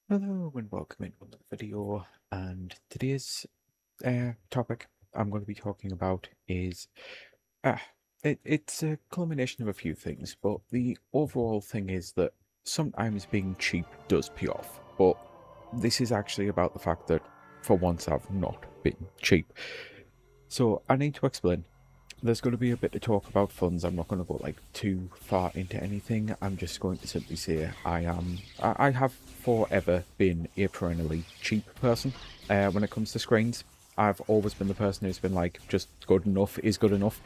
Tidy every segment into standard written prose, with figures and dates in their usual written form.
Hello and welcome in another video. And today's topic I'm going to be talking about is uh, it's a culmination of a few things, but the overall thing is that sometimes being cheap does pay off. But this is actually about the fact that for once I've not been cheap. So I need to explain. There's going to be a bit to talk about funds. I'm not going to go like too far into anything. I'm just going to simply say I have forever been a perennially cheap person when it comes to screens. I've always been the person who's been like, just good enough is good enough.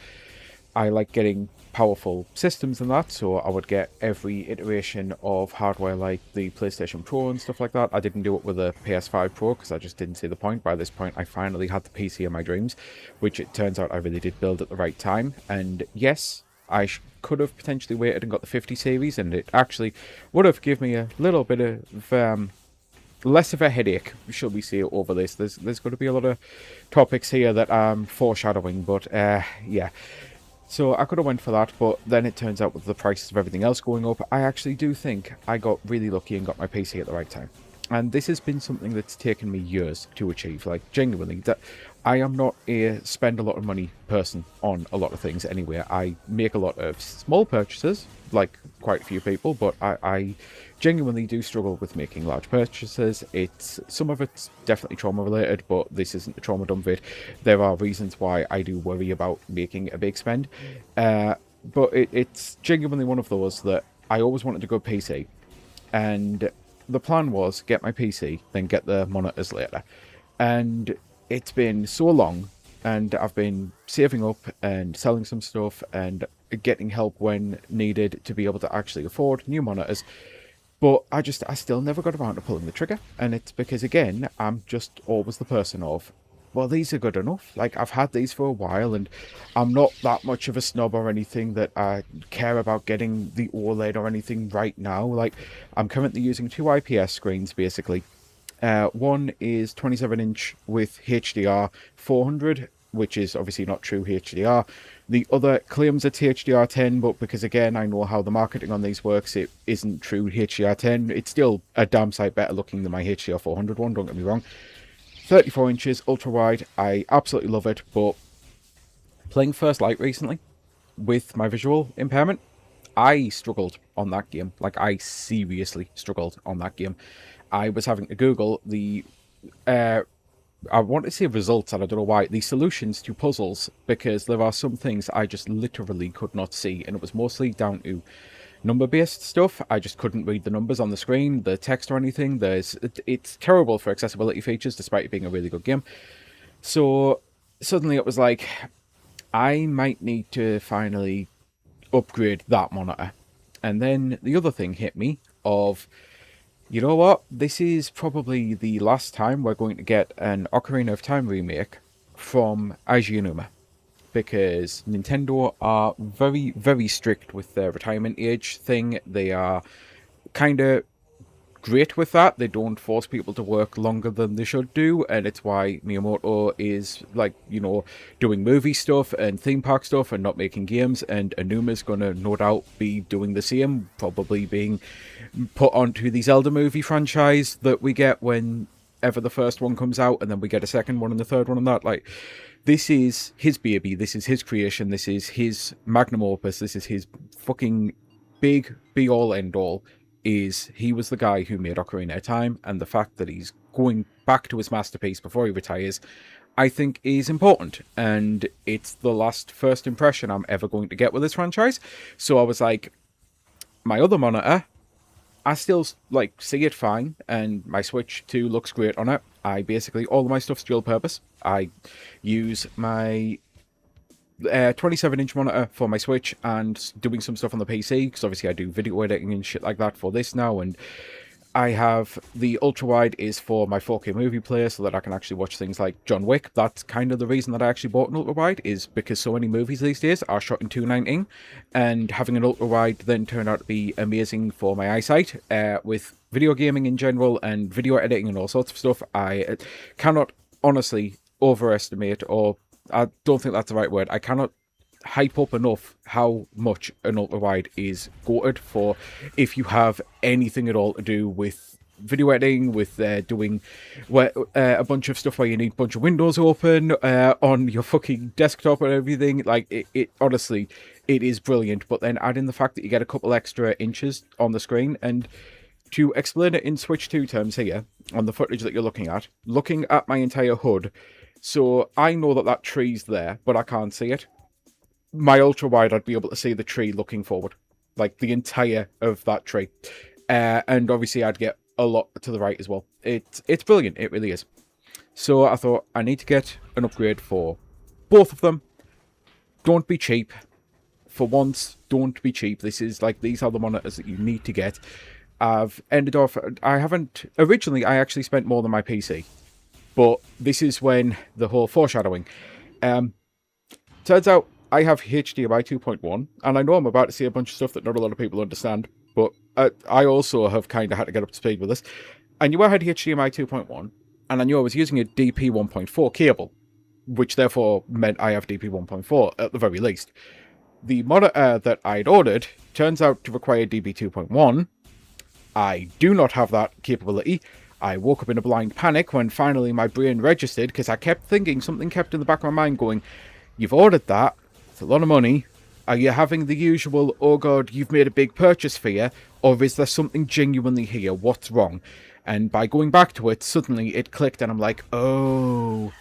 I like getting powerful systems and that, so I would get every iteration of hardware like the PlayStation Pro and stuff like that. I didn't do it with the PS5 Pro because I just didn't see the point. By this point, I finally had the PC of my dreams, which it turns out I really did build at the right time. And yes, I could have potentially waited and got the 50 series, and it actually would have given me a little bit of less of a headache, shall we say, over this. There's going to be a lot of topics here that I'm foreshadowing, but yeah. So I could have went for that, but then it turns out with the prices of everything else going up, I actually do think I got really lucky and got my PC at the right time. And this has been something that's taken me years to achieve, like genuinely. That I am not a spend a lot of money person on a lot of things anyway. I make a lot of small purchases, like quite a few people, but I genuinely do struggle with making large purchases. It's some of it's definitely trauma related, but this isn't a trauma dump vid. There are reasons why I do worry about making a big spend, but it's genuinely one of those that I always wanted to go PC, and the plan was get my PC, then get the monitors later. And it's been so long, and I've been saving up and selling some stuff and getting help when needed to be able to actually afford new monitors. But I still never got around to pulling the trigger. And it's because, again, I'm just always the person of, well, these are good enough. Like, I've had these for a while, and I'm not that much of a snob or anything that I care about getting the OLED or anything right now. Like, I'm currently using two IPS screens, basically. One is 27-inch with HDR 400, which is obviously not true HDR. The other claims it's HDR10, but because again I know how the marketing on these works, it isn't true HDR10. It's still a damn sight better looking than my HDR 400 one, don't get me wrong. 34 inches, ultra wide, I absolutely love it, but playing First Light recently with my visual impairment, I struggled on that game. Like, I seriously struggled on that game. I was having to Google the I want to say results, and I don't know why, the solutions to puzzles, because there are some things I just literally could not see, and it was mostly down to number-based stuff. I just couldn't read the numbers on the screen, the text or anything. It's terrible for accessibility features, despite it being a really good game. So suddenly it was like, I might need to finally upgrade that monitor. And then the other thing hit me of, you know what? This is probably the last time we're going to get an Ocarina of Time remake from Eiji Aonuma, because Nintendo are very, very strict with their retirement age thing. They are kind of great with that. They don't force people to work longer than they should do, and it's why Miyamoto is, like, doing movie stuff and theme park stuff and not making games, and Anuma's gonna no doubt be doing the same, probably being put onto the Zelda movie franchise that we get whenever the first one comes out, and then we get a second one and the third one and that. Like, this is his baby, this is his creation, this is his magnum opus, this is his fucking big be all end all. Is he was the guy who made Ocarina of Time, and the fact that he's going back to his masterpiece before he retires, I think is important. And it's the last first impression I'm ever going to get with this franchise. So I was like, my other monitor, I still like see it fine, and my Switch 2 looks great on it. I basically, all of my stuff's dual purpose. I use my 27-inch monitor for my Switch and doing some stuff on the PC, because obviously I do video editing and shit like that for this now, and I have the ultra wide is for my 4K movie player, so that I can actually watch things like John Wick. That's kind of the reason that I actually bought an ultra wide, is because so many movies these days are shot in 219, and having an ultra wide then turned out to be amazing for my eyesight. With video gaming in general and video editing and all sorts of stuff, I cannot honestly overestimate, or I don't think that's the right word. I cannot hype up enough how much an ultra wide is goated for if you have anything at all to do with video editing, with doing a bunch of stuff where you need a bunch of windows open on your fucking desktop and everything. Like, it honestly, it is brilliant. But then add in the fact that you get a couple extra inches on the screen. And to explain it in Switch 2 terms here, on the footage that you're looking at my entire HUD, so I know that that tree's there, but I can't see it. My ultra wide, I'd be able to see the tree looking forward, like the entire of that tree. And obviously I'd get a lot to the right as well. It's brilliant, it really is. So I thought, I need to get an upgrade for both of them. Don't be cheap. For once, don't be cheap. These are the monitors that you need to get. Originally I actually spent more than my PC. But this is when the whole foreshadowing. Turns out I have HDMI 2.1, and I know I'm about to say a bunch of stuff that not a lot of people understand, but I also have kind of had to get up to speed with this. I knew I had HDMI 2.1, and I knew I was using a DP 1.4 cable, which therefore meant I have DP 1.4 at the very least. The monitor that I'd ordered turns out to require DP 2.1. I do not have that capability. I woke up in a blind panic when finally my brain registered, because I kept thinking, something kept in the back of my mind going, you've ordered that, it's a lot of money, are you having the usual, oh god, you've made a big purchase fear, or is there something genuinely here, what's wrong? And by going back to it, suddenly it clicked and I'm like, oh,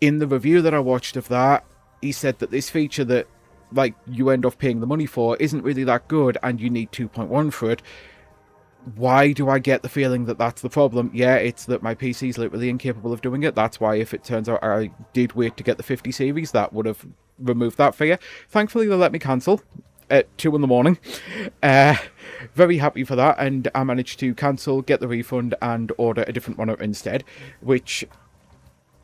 in the review that I watched of that, he said that this feature that, like, you end up paying the money for isn't really that good and you need 2.1 for it. Why do I get the feeling that that's the problem? Yeah, it's that my PC is literally incapable of doing it. That's why if it turns out I did wait to get the 50 series, that would have removed that fear. Thankfully, they let me cancel at 2 in the morning. Very happy for that, and I managed to cancel, get the refund, and order a different monitor instead, which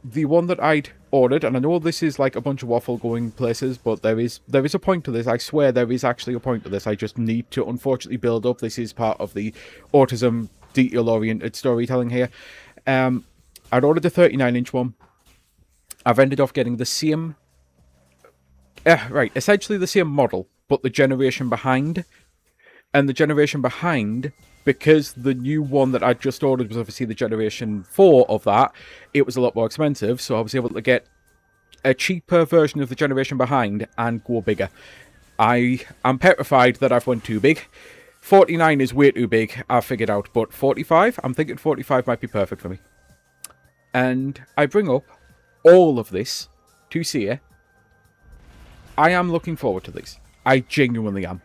the one that I'd ordered, and I know this is like a bunch of waffle going places, but there is a point to this. I swear there is actually a point to this. I just need to unfortunately build up. This is part of the autism detail-oriented storytelling here. I'd ordered a 39-inch one. I've ended up getting the same, essentially the same model, but the generation behind. And the generation behind, because the new one that I just ordered was obviously the generation 4 of that, it was a lot more expensive, so I was able to get a cheaper version of the generation behind and go bigger. I am petrified that I've went too big. 49 is way too big, I've figured out, but 45? I'm thinking 45 might be perfect for me. And I bring up all of this to say I am looking forward to these. I genuinely am.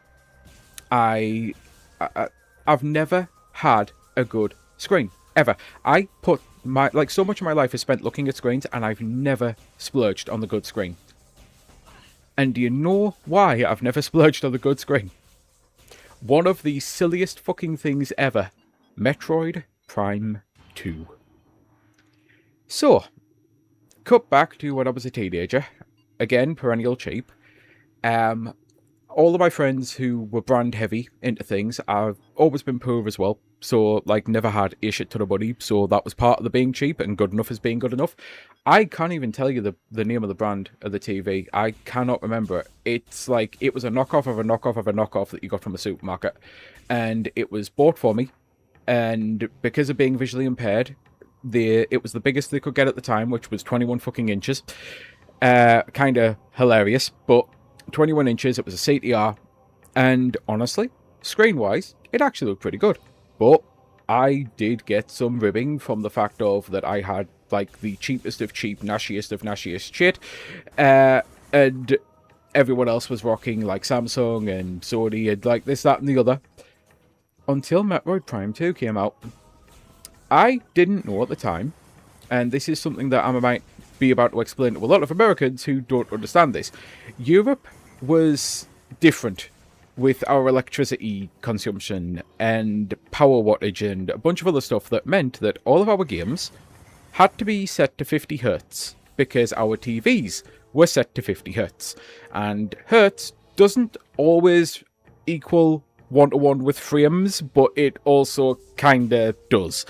I've never had a good screen, ever. I put so much of my life is spent looking at screens, and I've never splurged on the good screen. And do you know why I've never splurged on the good screen? One of the silliest fucking things ever. Metroid Prime 2. So, cut back to when I was a teenager. Again, perennial cheap. All of my friends who were brand heavy into things, I've always been poor as well. So, like, never had a shit ton of money. So that was part of the being cheap, and good enough is being good enough. I can't even tell you the name of the brand of the TV. I cannot remember it. It's like, it was a knockoff of a knockoff of a knockoff that you got from a supermarket. And it was bought for me. And because of being visually impaired, it was the biggest they could get at the time, which was 21 fucking inches. Kind of hilarious, but 21 inches, it was a CTR, and honestly, screen-wise, it actually looked pretty good. But I did get some ribbing from the fact of that I had, like, the cheapest of cheap, nashiest of nashiest shit, and everyone else was rocking, like, Samsung and Sony and, like, this, that, and the other, until Metroid Prime 2 came out. I didn't know at the time, and this is something that I might be about to explain to a lot of Americans who don't understand this. Europe was different with our electricity consumption and power wattage and a bunch of other stuff that meant that all of our games had to be set to 50 Hz because our TVs were set to 50 Hz. And Hertz doesn't always equal one-to-one with frames, but it also kinda does.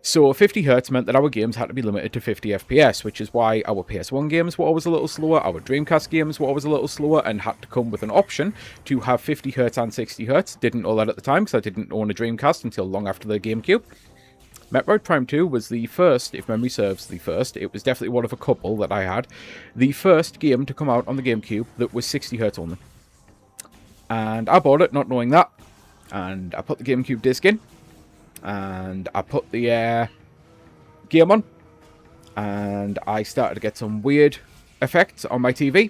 So 50 hertz meant that our games had to be limited to 50 FPS, which is why our PS1 games were always a little slower, our Dreamcast games were always a little slower, and had to come with an option to have 50 hertz and 60 hertz. Didn't know that at the time because I didn't own a Dreamcast until long after the GameCube. Metroid Prime 2 was the first, if memory serves, the first. It was definitely one of a couple that I had. The first game to come out on the GameCube that was 60Hz only. And I bought it not knowing that. And I put the GameCube disc in. And I put the game on. And I started to get some weird effects on my TV.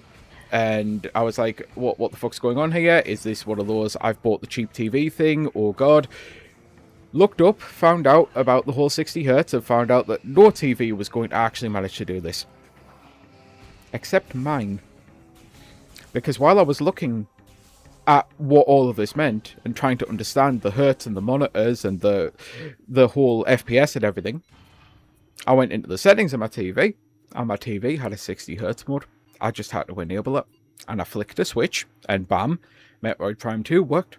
And I was like, what the fuck's going on here? Is this one of those I've bought the cheap TV thing? Oh god. Looked up, found out about the whole 60Hz, and found out that no TV was going to actually manage to do this. Except mine. Because while I was looking at what all of this meant, and trying to understand the hertz and the monitors and the whole FPS and everything, I went into the settings of my TV, and my TV had a 60Hz mode. I just had to enable it. And I flicked a switch, and bam, Metroid Prime 2 worked.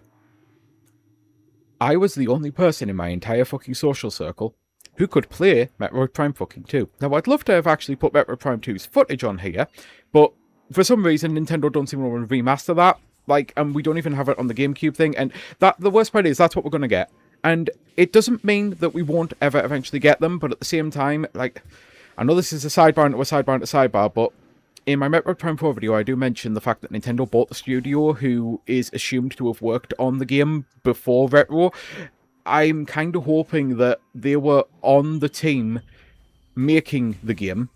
I was the only person in my entire fucking social circle who could play Metroid Prime fucking 2. Now, I'd love to have actually put Metroid Prime 2's footage on here, but for some reason, Nintendo don't seem to want to remaster that. Like, and we don't even have it on the GameCube thing, and the worst part is that's what we're going to get. And it doesn't mean that we won't ever eventually get them, but at the same time, like, I know this is a sidebar into a sidebar into a sidebar, but in my Metroid Prime 4 video, I do mention the fact that Nintendo bought the studio who is assumed to have worked on the game before Retro. I'm kind of hoping that they were on the team making the game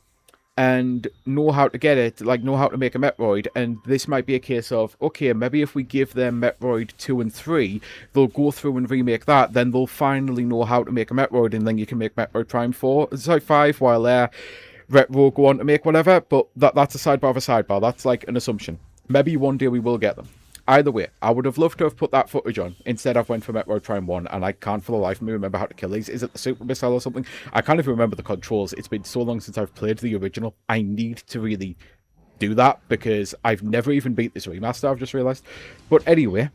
and know how to get it, like know how to make a Metroid, and this might be a case of, okay, maybe if we give them Metroid 2 and 3, they'll go through and remake that, then they'll finally know how to make a Metroid, and then you can make Metroid Prime 5 while Retro go on to make whatever, but that's a sidebar of a sidebar. That's like an assumption. Maybe one day we will get them. Either way, I would have loved to have put that footage on. Instead, I've went for Metroid Prime 1, and I can't for the life of me remember how to kill these. Is it the Super Missile or something? I can't even remember the controls. It's been so long since I've played the original. I need to really do that, because I've never even beat this remaster, I've just realised. But anyway,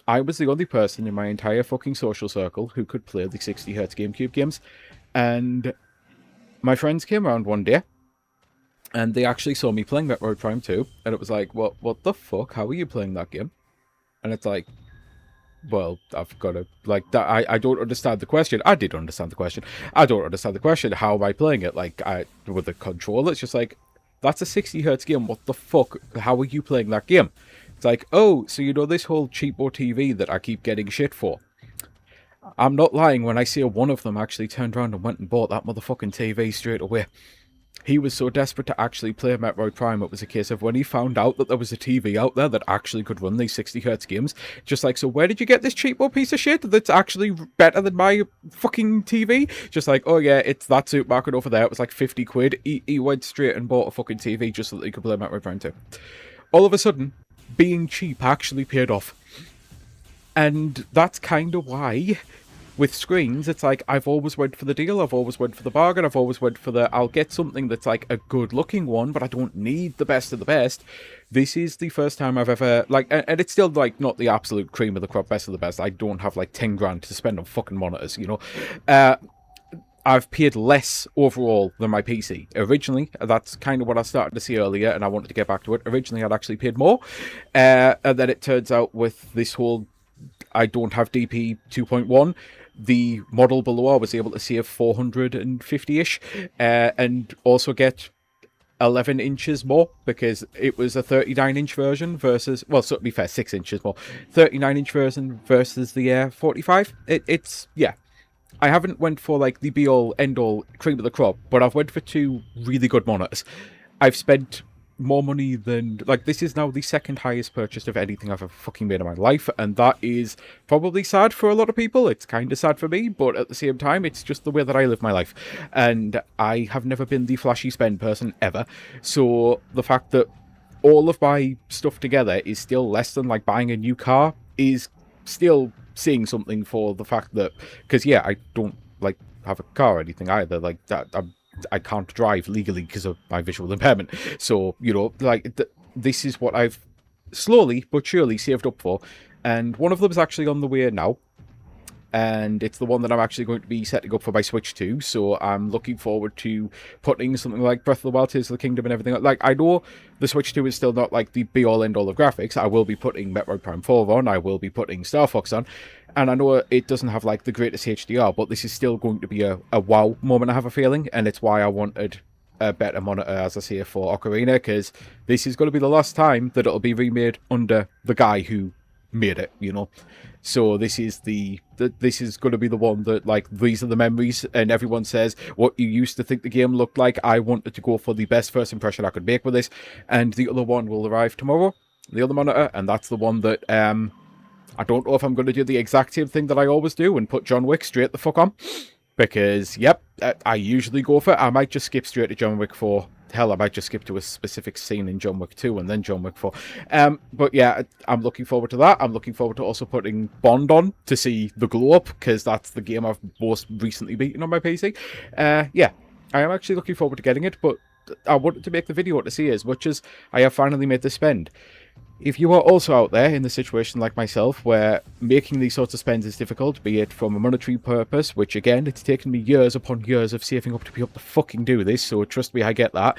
I was the only person in my entire fucking social circle who could play the 60Hz GameCube games, and my friends came around one day, and they actually saw me playing Metroid Prime 2, and it was like, what the fuck? How are you playing that game? And it's like, well, I've got to, like, that. I don't understand the question. I did understand the question. I don't understand the question. How am I playing it? Like, with the controller, it's just like, that's a 60Hz game. What the fuck? How are you playing that game? It's like, oh, so you know this whole cheapo TV that I keep getting shit for? I'm not lying when I say one of them actually turned around and went and bought that motherfucking TV straight away. He was so desperate to actually play Metroid Prime, it was a case of when he found out that there was a TV out there that actually could run these 60Hz games, just like, so where did you get this cheapo piece of shit that's actually better than my fucking TV? Just like, oh yeah, it's that supermarket over there, it was like 50 quid. He went straight and bought a fucking TV just so that he could play Metroid Prime 2. All of a sudden, being cheap actually paid off. And that's kind of why, with screens, it's like, I've always went for the deal, I've always went for the bargain, I've always went for I'll get something that's like a good looking one, but I don't need the best of the best. This is the first time I've ever, like, and it's still like not the absolute cream of the crop, best of the best. I don't have like 10 grand to spend on fucking monitors, you know. I've paid less overall than my PC. Originally, that's kind of what I started to see earlier, and I wanted to get back to it. Originally, I'd actually paid more, and then it turns out with this whole, I don't have DP 2.1, the model below I was able to save 450-ish, and also get 11 inches more, because it was a 39-inch version versus, well, so to be fair, 6 inches more. 39-inch version versus the 45. It's, yeah. I haven't went for like the be-all, end-all, cream of the crop, but I've went for 2 really good monitors. I've spent more money than, like, this is now the second highest purchase of anything I've ever fucking made in my life, and that is probably sad for a lot of people. It's kind of sad for me, but at the same time, it's just the way that I live my life, and I have never been the flashy spend person ever, so the fact that all of my stuff together is still less than, like, buying a new car is still saying something, for the fact that, because yeah, I don't like have a car or anything either, like that. I can't drive legally because of my visual impairment, so you know, like this is what I've slowly but surely saved up for, and one of them is actually on the way now. and it's the one that I'm actually going to be setting up for my Switch 2. So I'm looking forward to putting something like Breath of the Wild, Tears of the Kingdom, and everything. Like, I know the Switch 2 is still not like the be all end all of graphics. I will be putting Metroid Prime 4 on. I will be putting Star Fox on. And I know it doesn't have like the greatest HDR, but this is still going to be a wow moment, I have a feeling, and it's why I wanted a better monitor, as I say, for Ocarina, because this is going to be the last time that it'll be remade under the guy who made it, you know. So this is this is going to be the one that, like, these are the memories, and everyone says what you used to think the game looked like. I wanted to go for the best first impression I could make with this, and the other one will arrive tomorrow, the other monitor, and that's the one that I don't know if I'm going to do the exact same thing that I always do and put John Wick straight the fuck on. Because, yep, I usually go for it. I might just skip straight to John Wick 4. Hell, I might just skip to a specific scene in John Wick 2 and then John Wick 4. But yeah, I'm looking forward to that. I'm looking forward to also putting Bond on to see the glow up, because that's the game I've most recently beaten on my PC. Yeah, I am actually looking forward to getting it, but I wanted to make the video to see as much as I have finally made the spend. If you are also out there in the situation like myself, where making these sorts of spends is difficult, be it from a monetary purpose, which again, it's taken me years upon years of saving up to be able to fucking do this, so trust me, I get that,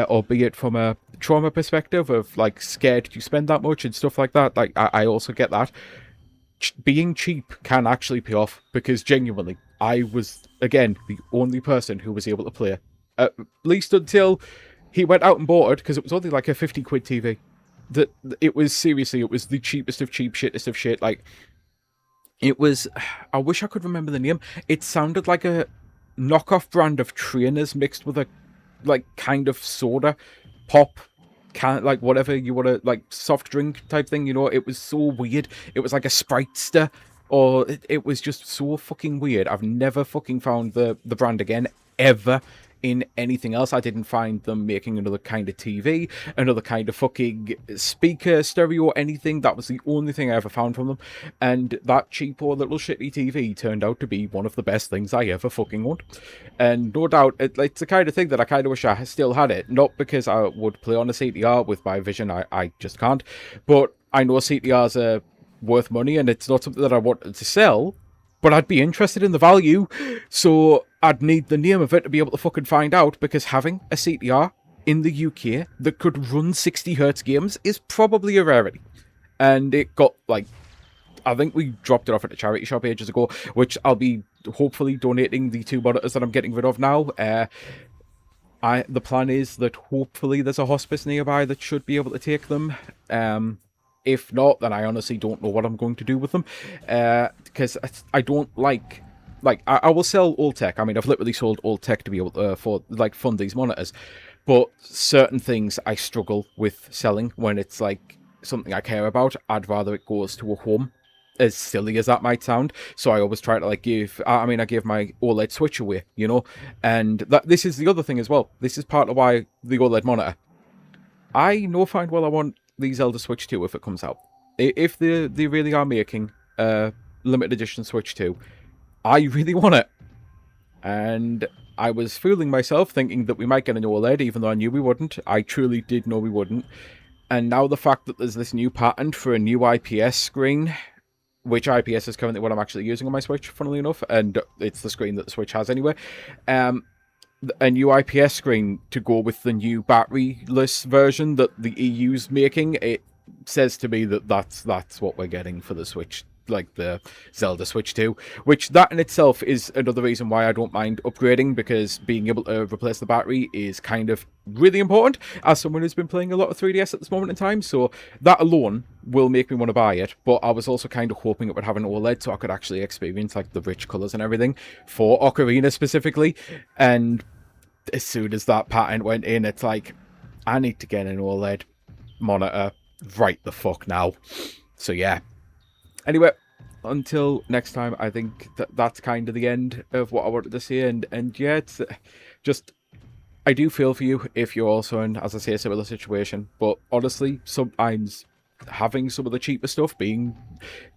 or be it from a trauma perspective of, like, scared to spend that much and stuff like that, like, I also get that. Being cheap can actually pay off, because genuinely, I was, again, the only person who was able to play, at least until he went out and bought it, because it was only like a 50 quid TV. That it was, seriously, it was the cheapest of cheap, shittest of shit. Like, it was, I wish I could remember the name. It sounded like a knockoff brand of trainers mixed with a, like, kind of soda pop, can, like, whatever you want to, like, soft drink type thing, you know. It was so weird. It was like a Spritester, or it was just so fucking weird. I've never fucking found the brand again, ever, in anything else. I didn't find them making another kind of TV, another kind of fucking speaker, stereo, anything. That was the only thing I ever found from them. And that cheapo little shitty TV turned out to be one of the best things I ever fucking owned. And no doubt, it's the kind of thing that I kind of wish I still had it. Not because I would play on a CTR with my vision, I just can't. But I know CTRs are worth money, and it's not something that I wanted to sell, but I'd be interested in the value, so I'd need the name of it to be able to fucking find out, because having a CTR in the UK that could run 60Hz games is probably a rarity. And it got, like, I think we dropped it off at the charity shop ages ago, which I'll be hopefully donating the 2 monitors that I'm getting rid of now. The plan is that hopefully there's a hospice nearby that should be able to take them. If not, then I honestly don't know what I'm going to do with them, because I don't like I will sell old tech. I mean, I've literally sold old tech to be able to fund these monitors, but certain things I struggle with selling when it's like something I care about. I'd rather it goes to a home, as silly as that might sound. So I always try to, like, I gave my OLED Switch away, you know, and this is the other thing as well. This is part of why the OLED monitor. I know fine well I want the Zelda Switch 2 if it comes out. If they really are making a limited edition Switch 2, I really want it. And I was fooling myself thinking that we might get an OLED, even though I knew we wouldn't. I truly did know we wouldn't. And now the fact that there's this new patent for a new IPS screen, which IPS is currently what I'm actually using on my Switch, funnily enough, and it's the screen that the Switch has anyway. A new IPS screen to go with the new batteryless version that the EU's making, it says to me that that's what we're getting for the Switch, like the Zelda Switch 2, which that in itself is another reason why I don't mind upgrading, because being able to replace the battery is kind of really important as someone who's been playing a lot of 3DS at this moment in time, so that alone will make me want to buy it. But I was also kind of hoping it would have an OLED so I could actually experience, like, the rich colours and everything for Ocarina specifically. And as soon as that patent went in, it's like, I need to get an OLED monitor right the fuck now. So yeah. Anyway, until next time, I think that's kind of the end of what I wanted to say. And yeah, it's just, I do feel for you if you're also in, as I say, a similar situation. But honestly, sometimes having some of the cheaper stuff, being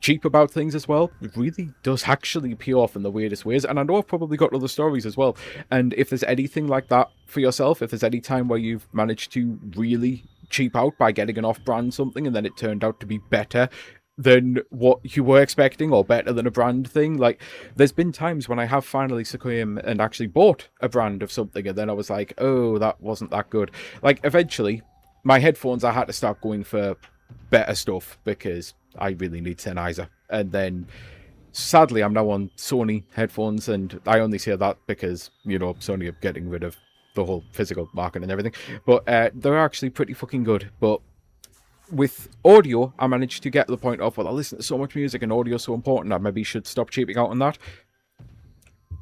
cheap about things as well, really does actually pay off in the weirdest ways. And I know I've probably got other stories as well. And if there's anything like that for yourself, if there's any time where you've managed to really cheap out by getting an off-brand something and then it turned out to be better than what you were expecting or better than a brand thing. Like, there's been times when I have finally succumbed and actually bought a brand of something, and then I was like, oh, that wasn't that good. Like, eventually, my headphones, I had to start going for better stuff because I really need Sennheiser. And then, sadly, I'm now on Sony headphones, and I only say that because, Sony are getting rid of the whole physical market and everything. But they're actually pretty fucking good. But with audio, I managed to get to the point of, well, I listen to so much music and audio is so important, I maybe should stop cheaping out on that.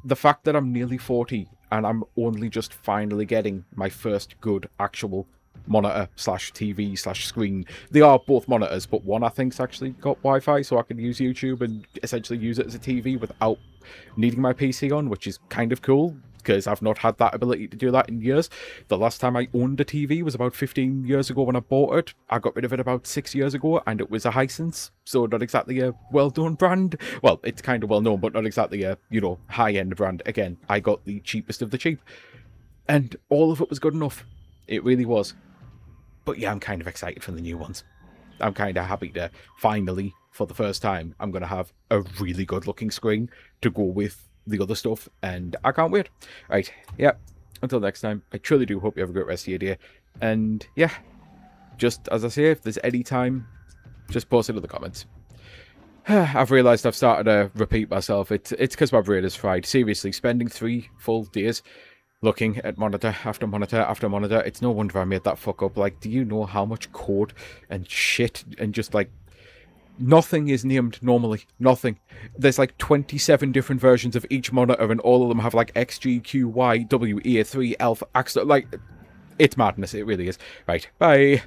The fact that I'm nearly 40 and I'm only just finally getting my first good actual monitor slash TV slash screen. They are both monitors, but one I think's actually got Wi-Fi, so I can use YouTube and essentially use it as a TV without needing my PC on, which is kind of cool, because I've not had that ability to do that in years. The last time I owned a TV was about 15 years ago when I bought it. I got rid of it about 6 years ago, and it was a Hisense, so not exactly a well-known brand. Well, it's kind of well-known, but not exactly a, high-end brand. Again, I got the cheapest of the cheap, and all of it was good enough. It really was. But yeah, I'm kind of excited for the new ones. I'm kind of happy to finally, for the first time, I'm going to have a really good-looking screen to go with the other stuff, and I can't wait. Right, yeah, until next time, I truly do hope you have a great rest of your day, and yeah, just as I say, if there's any time, just post it in the comments. I've realised I've started to repeat myself. It's because my brain is fried. Seriously, spending 3 full days looking at monitor after monitor after monitor, it's no wonder I made that fuck up. Like, do you know how much code and shit and just like nothing is named normally? Nothing. There's like 27 different versions of each monitor, and all of them have like XG, QY, WEA3, alpha, X. Like, it's madness. It really is. Right. Bye.